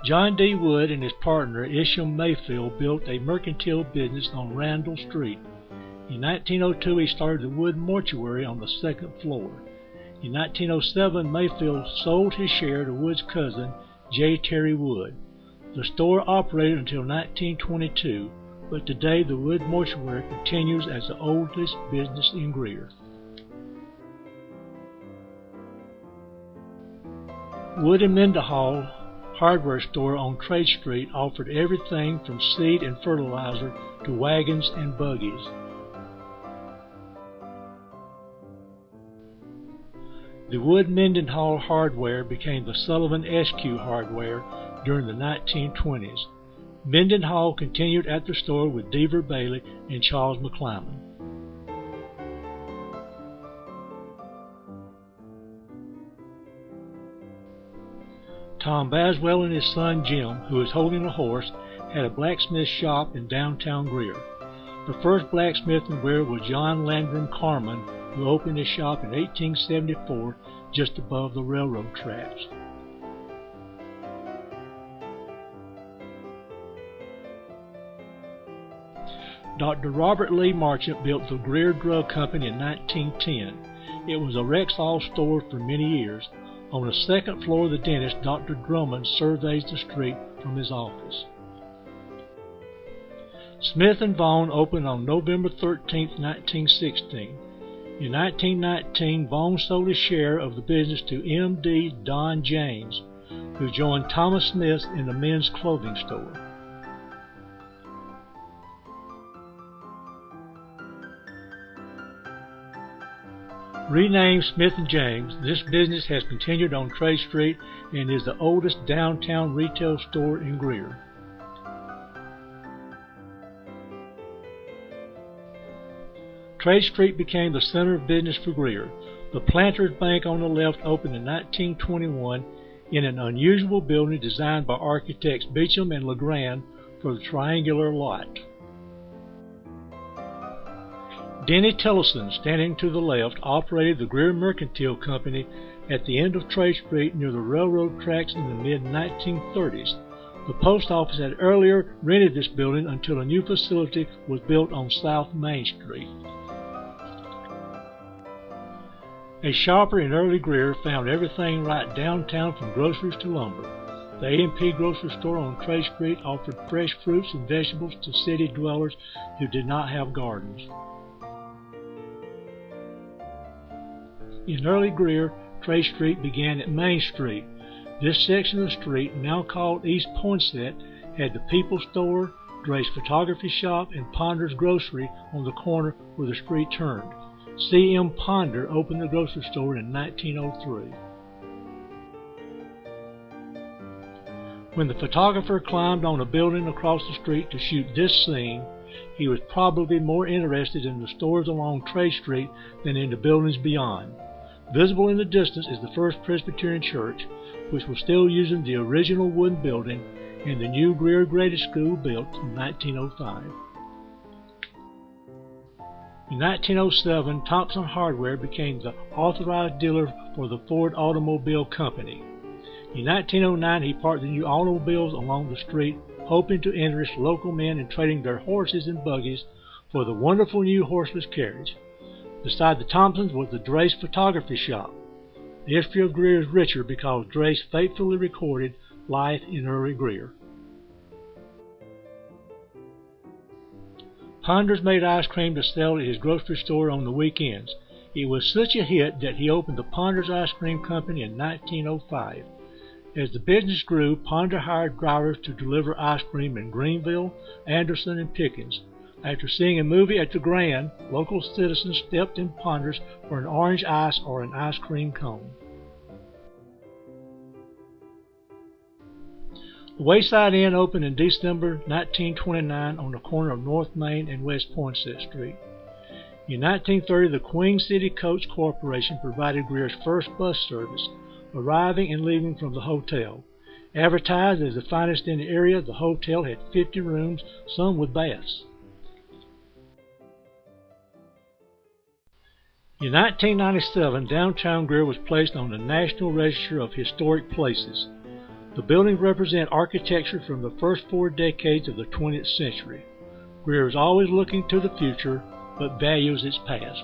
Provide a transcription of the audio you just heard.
John D. Wood and his partner Isham Mayfield built a mercantile business on Randall Street. In 1902 he started the Wood Mortuary on the second floor. In 1907 Mayfield sold his share to Wood's cousin J. Terry Wood. The store operated until 1922, but today the Wood Mortuary continues as the oldest business in Greer. Wood and Mendenhall hardware store on Trade Street offered everything from seed and fertilizer to wagons and buggies. The Wood Mendenhall hardware became the Sullivan SQ hardware during the 1920s. Mendenhall continued at the store with Deaver Bailey and Charles McClyman. Tom Baswell and his son Jim, who was holding a horse, had a blacksmith shop in downtown Greer. The first blacksmith in Greer was John Landrum Carman, who opened his shop in 1874 just above the railroad tracks. Dr. Robert Lee Marchant built the Greer Drug Company in 1910. It was a Rexall store for many years. On the second floor, the dentist, Dr. Drummond, surveys the street from his office. Smith & Vaughn opened on November 13, 1916. In 1919, Vaughn sold his share of the business to M.D. Don James, who joined Thomas Smith in the men's clothing store. Renamed Smith & James, this business has continued on Trade Street and is the oldest downtown retail store in Greer. Trade Street became the center of business for Greer. The Planters Bank on the left opened in 1921 in an unusual building designed by architects Beecham and LeGrand for the triangular lot. Denny Tillotson, standing to the left, operated the Greer Mercantile Company at the end of Trade Street near the railroad tracks in the mid-1930s. The post office had earlier rented this building until a new facility was built on South Main Street. A shopper in early Greer found everything right downtown from groceries to lumber. The A&P grocery store on Trade Street offered fresh fruits and vegetables to city dwellers who did not have gardens. In early Greer, Trade Street began at Main Street. This section of the street, now called East Poinsett, had the People's Store, Dray's Photography Shop, and Ponder's Grocery on the corner where the street turned. C.M. Ponder opened the grocery store in 1903. When the photographer climbed on a building across the street to shoot this scene, he was probably more interested in the stores along Trade Street than in the buildings beyond. Visible in the distance is the First Presbyterian Church, which was still using the original wooden building, and the new Greer Grade School built in 1905. In 1907, Thompson Hardware became the authorized dealer for the Ford Automobile Company. In 1909, he parked the new automobiles along the street, hoping to interest local men in trading their horses and buggies for the wonderful new horseless carriage. Beside the Thompsons was the Dray's Photography Shop. The history of Greer is richer because Dray's faithfully recorded life in early Greer. Ponders made ice cream to sell at his grocery store on the weekends. It was such a hit that he opened the Ponders Ice Cream Company in 1905. As the business grew, Ponder hired drivers to deliver ice cream in Greenville, Anderson, and Pickens. After seeing a movie at the Grand, local citizens stepped in Ponders for an orange ice or an ice cream cone. The Wayside Inn opened in December 1929 on the corner of North Main and West Poinsett Street. In 1930, the Queen City Coach Corporation provided Greer's first bus service, arriving and leaving from the hotel. Advertised as the finest in the area, the hotel had 50 rooms, some with baths. In 1997, downtown Greer was placed on the National Register of Historic Places. The buildings represent architecture from the first 4 decades of the 20th century. Greer is always looking to the future, but values its past.